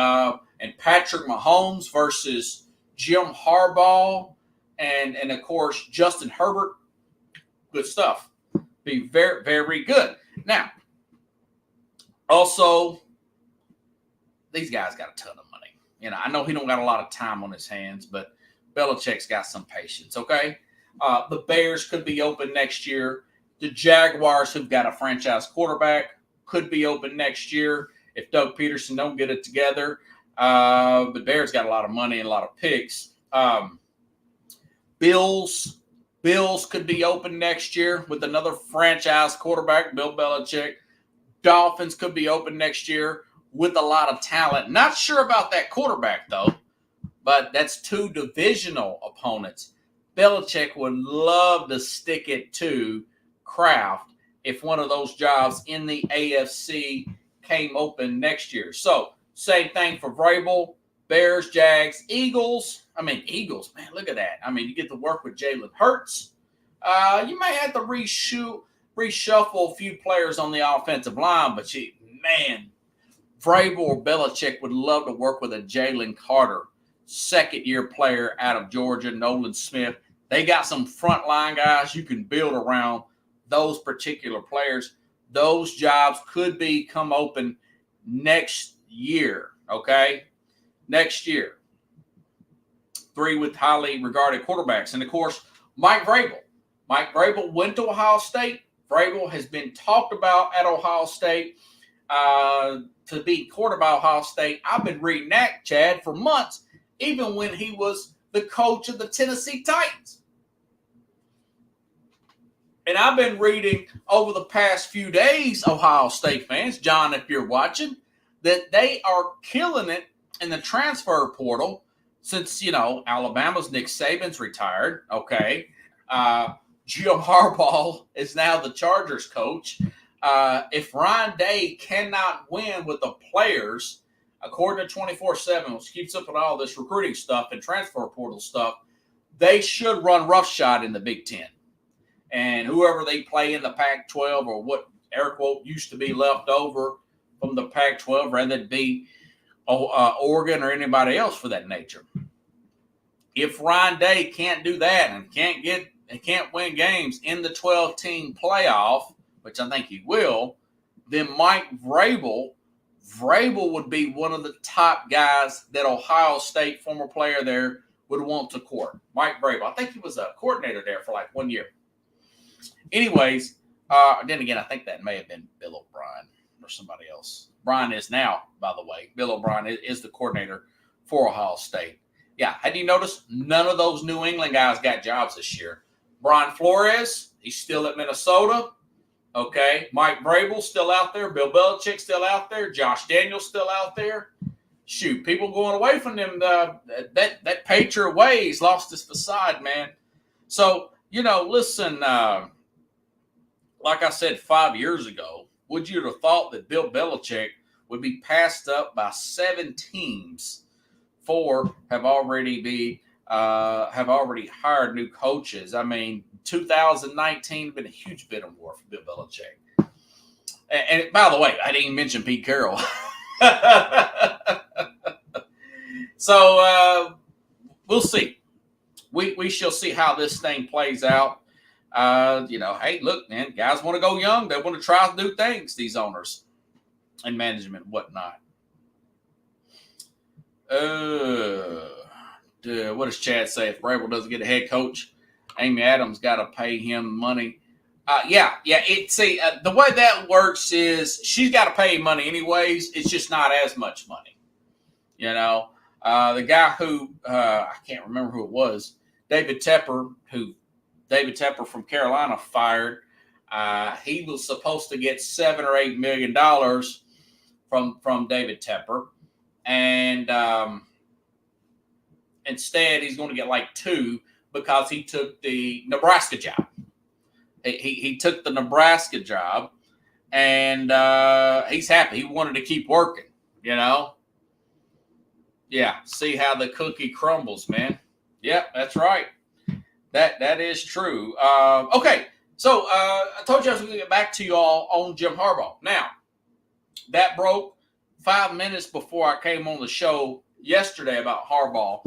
Patrick Mahomes versus Jim Harbaugh and of course Justin Herbert? Good stuff. Be very, very good. Now, also, these guys got a ton of money. I know he don't got a lot of time on his hands, but Belichick's got some patience, okay? The Bears could be open next year. The Jaguars, who've got a franchise quarterback, could be open next year if Doug Peterson don't get it together. The Bears got a lot of money and a lot of picks. Bills could be open next year with another franchise quarterback, Bill Belichick. Dolphins could be open next year with a lot of talent. Not sure about that quarterback, though, but that's two divisional opponents. Belichick would love to stick it to Kraft if one of those jobs in the AFC came open next year. So, same thing for Vrabel, Bears, Jags, Eagles. Eagles, man, look at that. You get to work with Jalen Hurts. You may have to reshuffle a few players on the offensive line, but Vrabel or Belichick would love to work with a Jalen Carter, second-year player out of Georgia, Nolan Smith. They got some frontline guys you can build around those particular players. Those jobs could come open next year, okay? Next year. 3 with highly regarded quarterbacks. And, of course, Mike Vrabel. Mike Vrabel went to Ohio State. Vrabel has been talked about at Ohio State to be quarterback at Ohio State. I've been reading that, Chad, for months, even when he was the coach of the Tennessee Titans. And I've been reading over the past few days, Ohio State fans, John, if you're watching, that they are killing it in the transfer portal since, Alabama's Nick Saban's retired, okay? Jim Harbaugh is now the Chargers coach. If Ryan Day cannot win with the players, according to 24/7, which keeps up with all this recruiting stuff and transfer portal stuff, they should run roughshod in the Big Ten. And whoever they play in the Pac-12 or what air quote used to be left over from the Pac-12, rather than be Oregon or anybody else for that nature. If Ryan Day can't do that and can't win games in the 12-team playoff, which I think he will, then Mike Vrabel would be one of the top guys that Ohio State, former player there, would want to court. Mike Vrabel. I think he was a coordinator there for like 1 year. Anyways, then again, I think that may have been Bill O'Brien or somebody else. Brian is now, by the way. Bill O'Brien is the coordinator for Ohio State. Yeah, had you noticed? None of those New England guys got jobs this year. Brian Flores, he's still at Minnesota. Okay, Mike Vrabel still out there. Bill Belichick still out there. Josh Daniels still out there. Shoot, people going away from them. That Patriot ways lost his facade, man. So, listen, like I said 5 years ago, would you have thought that Bill Belichick would be passed up by 7 teams? 4 have already hired new coaches. 2019 been a huge bidding war for Bill Belichick. And by the way, I didn't even mention Pete Carroll. So we'll see. We shall see how this thing plays out. Hey, look, man, guys want to go young. They want to try new things, these owners and management and whatnot. What does Chad say? If Vrabel doesn't get a head coach, Amy Adams got to pay him money Yeah. The way that works is she's got to pay money anyways. It's just not as much money. You know, the guy who I can't remember who it was, David Tepper, who David Tepper from Carolina fired. He was supposed to get $7 or $8 million from David Tepper, and instead he's going to get like $2 because he took the Nebraska job. He took the Nebraska job, and he's happy. He wanted to keep working, you know. Yeah, see how the cookie crumbles, man. Yep, that's right. That is true. Okay, so I told you I was going to get back to you all on Jim Harbaugh. Now, that broke 5 minutes before I came on the show yesterday about Harbaugh.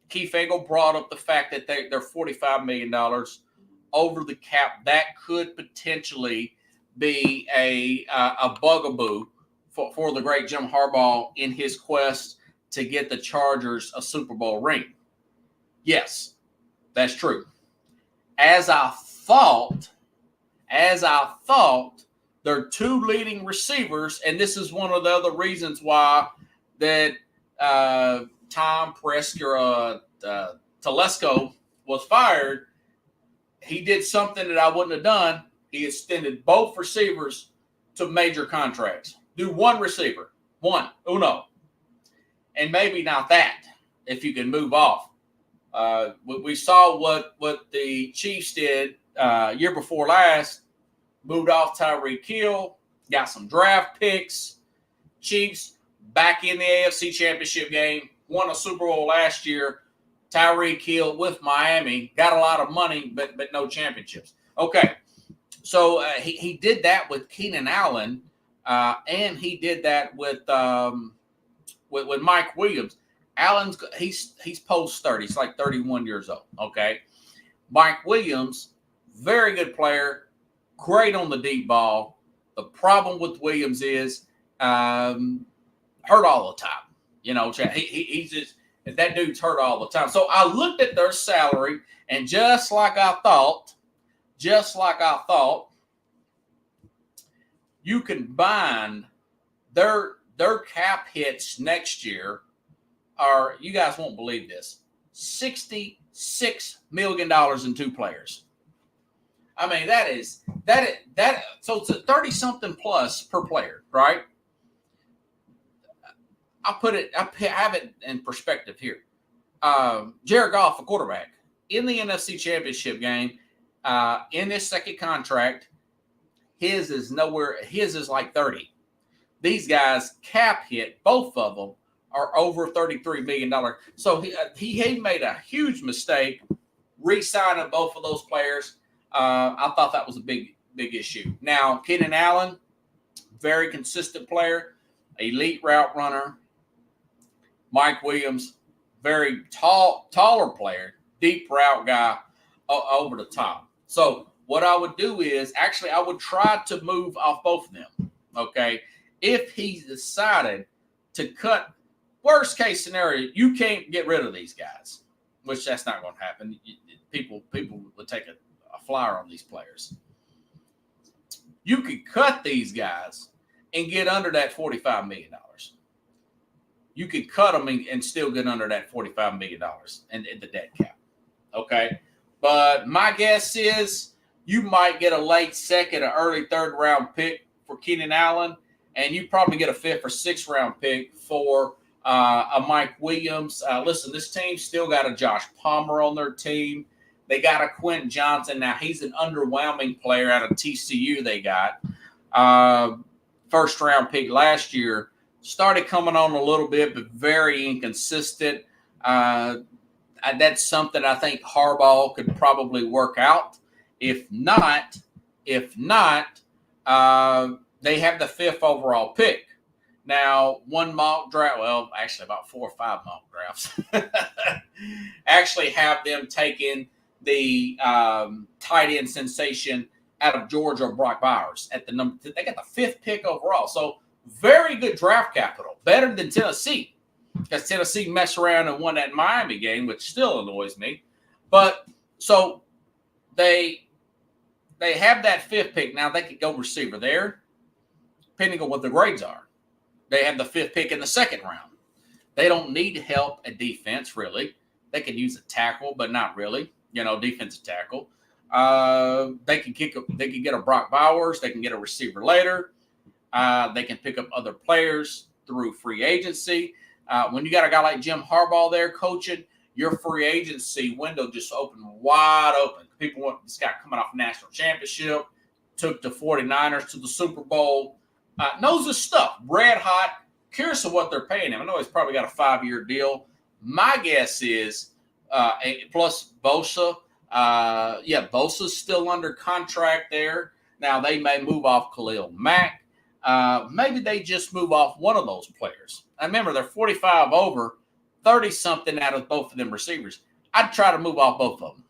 Keith Engel brought up the fact that they're $45 million over the cap. That could potentially be a bugaboo for the great Jim Harbaugh in his quest to get the Chargers a Super Bowl ring. Yes, that's true. As I thought, their two leading receivers, and this is one of the other reasons why that Tom Telesco was fired. He did something that I wouldn't have done. He extended both receivers to major contracts. Do one receiver, uno, and maybe not that if you can move off. We saw what the Chiefs did year before last. Moved off Tyreek Hill, got some draft picks. Chiefs back in the AFC Championship game, won a Super Bowl last year. Tyreek Hill with Miami, got a lot of money, but no championships. Okay, so he did that with Keenan Allen, and he did that with Mike Williams. Allen's he's post 30. He's like 31 years old. Okay, Mike Williams, very good player, great on the deep ball. The problem with Williams is hurt all the time. You know, he's just that dude's hurt all the time. So I looked at their salary, and just like I thought, you combine their cap hits next year are, you guys won't believe this, $66 million in two players. I mean, so it's a 30-something plus per player, right? I have it in perspective here. Jared Goff, a quarterback, in the NFC Championship game, in this second contract, his is like 30. These guys cap hit, both of them are over $33 million. So he made a huge mistake re-signing both of those players. I thought that was a big issue. Now, Keenan Allen, very consistent player, elite route runner. Mike Williams, very taller player, deep route guy over the top. So what I would do is, actually, I would try to move off both of them, okay? If he decided to cut, worst case scenario, you can't get rid of these guys, which that's not going to happen. People would take a flyer on these players. You could cut these guys and get under that $45 million. You could cut them and still get under that $45 million and the dead cap. Okay. But my guess is you might get a late second or early third round pick for Keenan Allen, and you probably get a fifth or sixth round pick for a Mike Williams. Listen, this team still got a Josh Palmer on their team. They got a Quentin Johnson. Now, he's an underwhelming player out of TCU they got. First round pick last year. Started coming on a little bit, but very inconsistent. That's something I think Harbaugh could probably work out. If not, they have the fifth overall pick. Now, one mock draft, well, actually about 4 or 5 mock drafts, actually have them taking the tight end sensation out of Georgia, Brock Bowers, at the number. They got the fifth pick overall. So, very good draft capital, better than Tennessee, because Tennessee messed around and won that Miami game, which still annoys me. But so they they have that 5th pick. Now they could go receiver there, depending on what the grades are. They have the 5th pick in the 2nd round. They don't need help at defense, really. They can use a tackle, but not really. Defensive tackle. They can get a Brock Bowers. They can get a receiver later. They can pick up other players through free agency. When you got a guy like Jim Harbaugh there coaching, your free agency window just opened wide open. People want this guy coming off national championship, took the 49ers to the Super Bowl, knows his stuff, red hot. Curious of what they're paying him. I know he's probably got a 5-year deal. My guess is, plus Bosa. Bosa's still under contract there. Now, they may move off Khalil Mack. Maybe they just move off one of those players. I remember they're 45 over, 30-something out of both of them receivers. I'd try to move off both of them.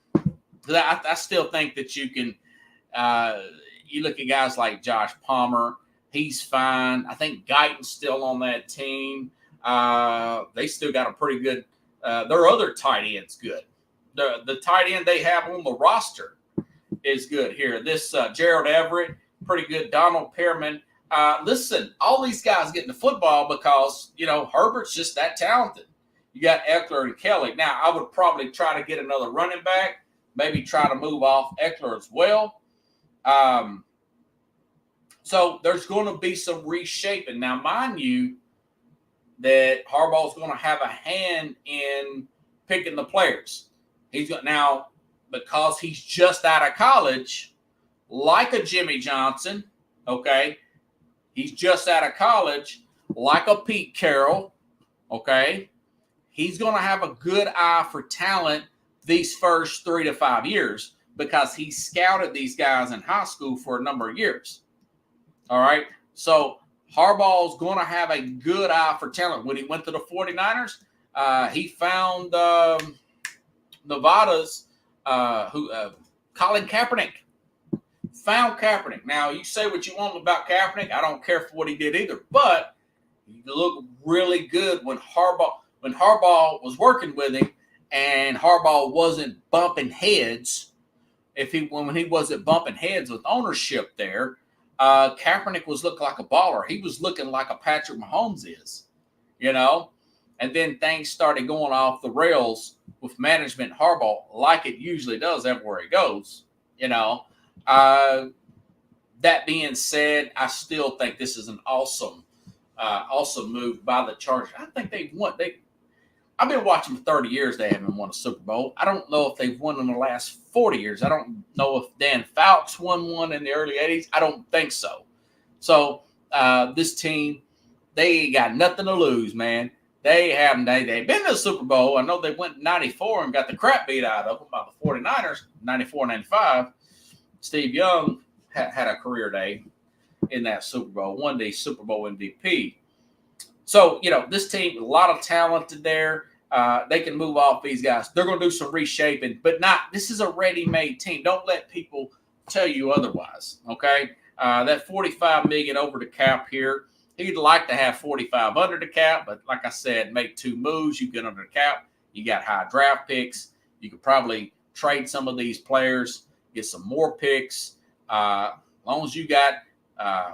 Because I still think that you can you look at guys like Josh Palmer. He's fine. I think Guyton's still on that team. They still got a pretty good their other tight end's good. The tight end they have on the roster is good here. This Gerald Everett, pretty good. Donald Pearman. Listen, all these guys getting the football because, Herbert's just that talented. You got Eckler and Kelly. Now, I would probably try to get another running back, maybe try to move off Eckler as well. So there's going to be some reshaping. Now, mind you, that Harbaugh's going to have a hand in picking the players. Now, because he's just out of college, like a Jimmy Johnson, okay, he's just out of college, like a Pete Carroll, okay, he's going to have a good eye for talent these first 3 to 5 years because he scouted these guys in high school for a number of years. All right, so Harbaugh's going to have a good eye for talent. When he went to the 49ers, he found Nevada's Colin Kaepernick. Found Kaepernick. Now, you say what you want about Kaepernick. I don't care for what he did either. But he looked really good when Harbaugh was working with him and Harbaugh wasn't bumping heads. When he wasn't bumping heads with ownership there, Kaepernick was looking like a baller. He was looking like a Patrick Mahomes is, And then things started going off the rails with management Harbaugh, like it usually does everywhere he goes, That being said, I still think this is an awesome move by the Chargers. I think they've won. I've been watching for 30 years. They haven't won a Super Bowl. I don't know if they've won in the last 40 years. I don't know if Dan Fouts won one in the early 80s. I don't think so. So this team, they got nothing to lose, man. They've been to the Super Bowl. I know they went in 94 and got the crap beat out of them by the 49ers, 94-95. Steve Young had a career day in that Super Bowl, won the Super Bowl MVP. So, this team, a lot of talent there. They can move off these guys. They're going to do some reshaping, but this is a ready-made team. Don't let people tell you otherwise, okay? That $45 million over the cap here, he'd like to have 45 under the cap, but like I said, make 2 moves, you get under the cap. You got high draft picks. You could probably trade some of these players, get some more picks. As long as you got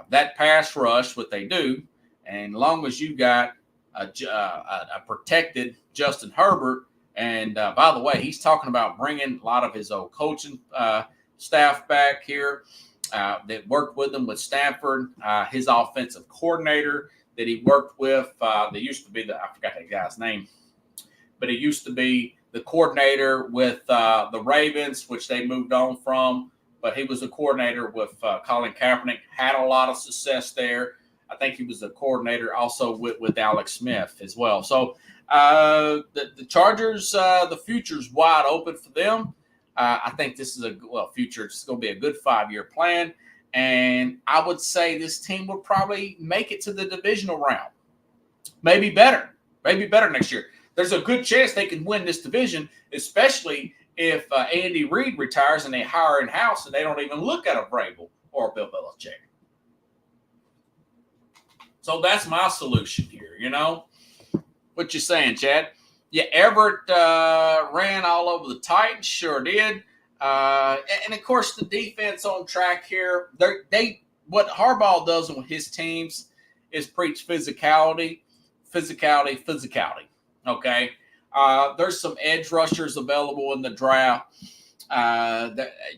that pass rush, what they do, and as long as you got a protected Justin Herbert, and by the way, he's talking about bringing a lot of his old coaching staff back here that worked with him with Stanford, his offensive coordinator that he worked with. They used to be I forgot that guy's name, but he used to be the coordinator with the Ravens, which they moved on from. But he was a coordinator with Colin Kaepernick, had a lot of success there. I think he was a coordinator also with Alex Smith as well. So the Chargers, the future's wide open for them. I think this is future. It's going to be a good 5-year plan. And I would say this team will probably make it to the divisional round. Maybe better next year. There's a good chance they can win this division, especially if Andy Reid retires and they hire in-house and they don't even look at a Vrabel or a Bill Belichick. So that's my solution here, What you saying, Chad? Yeah, Everett ran all over the Titans, sure did. And of course, the defense on track here. What Harbaugh does with his teams is preach physicality. Okay, there's some edge rushers available in the draft.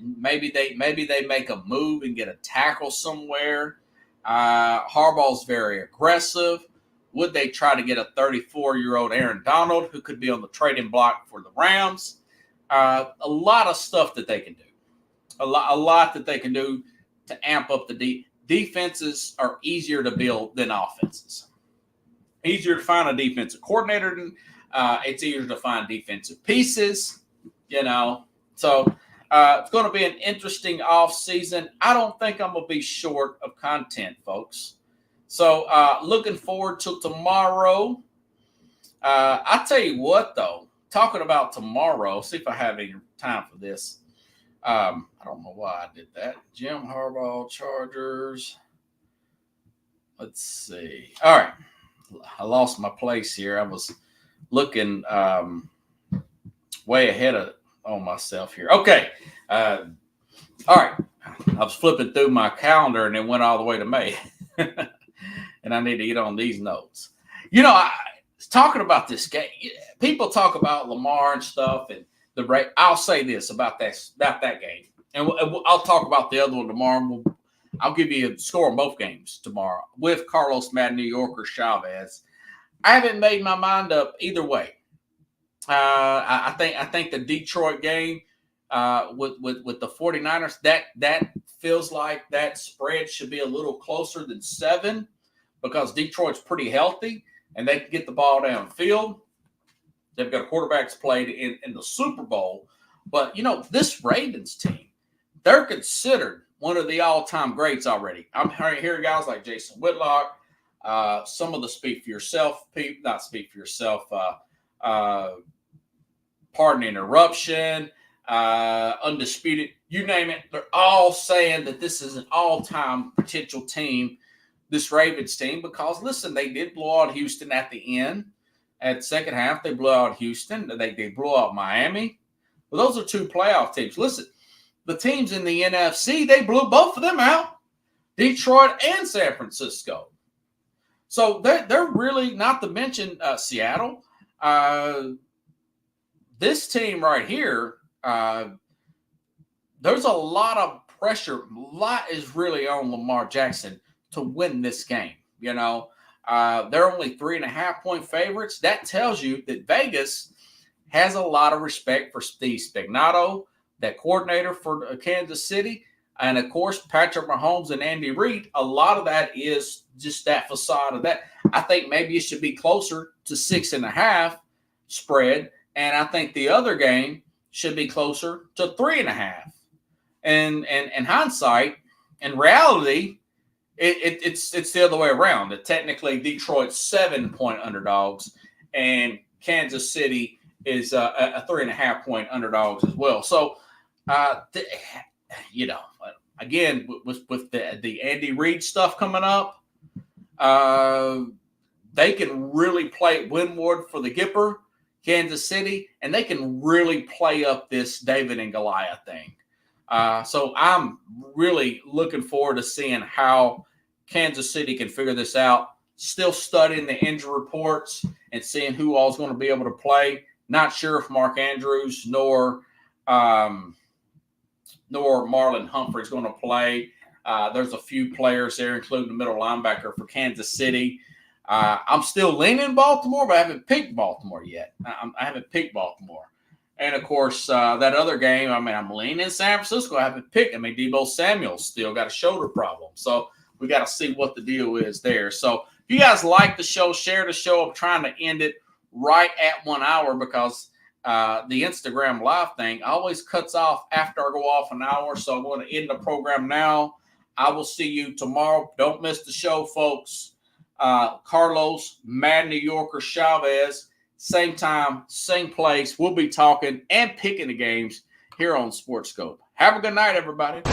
Maybe they make a move and get a tackle somewhere. Harbaugh's very aggressive. Would they try to get a 34-year-old Aaron Donald who could be on the trading block for the Rams? A lot of stuff that they can do. A lot that they can do to amp up the defenses are easier to build than offenses. Easier to find a defensive coordinator than it's easier to find defensive pieces, So it's going to be an interesting offseason. I don't think I'm going to be short of content, folks. So looking forward to tomorrow. I tell you what, though, talking about tomorrow, see if I have any time for this. I don't know why I did that. Jim Harbaugh, Chargers. Let's see. All right. I lost my place here. I was looking way ahead on myself here. Okay. All right. I was flipping through my calendar and it went all the way to May. And I need to get on these notes. I was talking about this game. People talk about Lamar and stuff and the rate. I'll say this about that game. And I'll talk about the other one tomorrow. I'll give you a score on both games tomorrow with Carlos Mad New Yorker Chavez. I haven't made my mind up either way. I think the Detroit game with the 49ers, that feels like that spread should be a little closer than 7 because Detroit's pretty healthy and they can get the ball downfield. They've got quarterbacks played in the Super Bowl. But, this Ravens team, they're considered one of the all-time greats already. I'm hearing guys like Jason Whitlock, some of the Speak For Yourself people, not Speak For Yourself, Pardon the Interruption, Undisputed, you name it. They're all saying that this is an all-time potential team, this Ravens team, because, listen, they did blow out Houston at the end. At the second half, they blew out Houston. They blew out Miami. Well, those are 2 playoff teams. Listen, the teams in the NFC, they blew both of them out, Detroit and San Francisco. So they're really, not to mention Seattle. This team right here, there's a lot of pressure. A lot is really on Lamar Jackson to win this game. They're only 3.5-point favorites. That tells you that Vegas has a lot of respect for Steve Spagnuolo, that coordinator for Kansas City. And, of course, Patrick Mahomes and Andy Reid. A lot of that is just that facade of that. I think maybe it should be closer to 6.5 spread. And I think the other game should be closer to 3.5. And in hindsight, in reality, it's the other way around. That technically Detroit's 7-point underdogs, and Kansas City is a 3.5-point underdogs as well. So, again, with the Andy Reid stuff coming up, they can really play Windward for the Gipper, Kansas City, and they can really play up this David and Goliath thing. So I'm really looking forward to seeing how Kansas City can figure this out. Still studying the injury reports and seeing who all is going to be able to play. Not sure if Mark Andrews nor Marlon Humphrey is going to play. There's a few players there, including the middle linebacker for Kansas City. I'm still leaning Baltimore, but I haven't picked Baltimore yet. I haven't picked Baltimore. And, of course, that other game, I'm leaning San Francisco. I haven't picked. Deebo Samuel's still got a shoulder problem. So we got to see what the deal is there. So if you guys like the show, share the show. I'm trying to end it right at 1 hour because the Instagram Live thing always cuts off after I go off an hour. So I'm going to end the program now. I will see you tomorrow. Don't miss the show, folks. Carlos Mad New Yorker Chavez, same time, same place. We'll be talking and picking the games here on Sports Scope. Have a good night, everybody.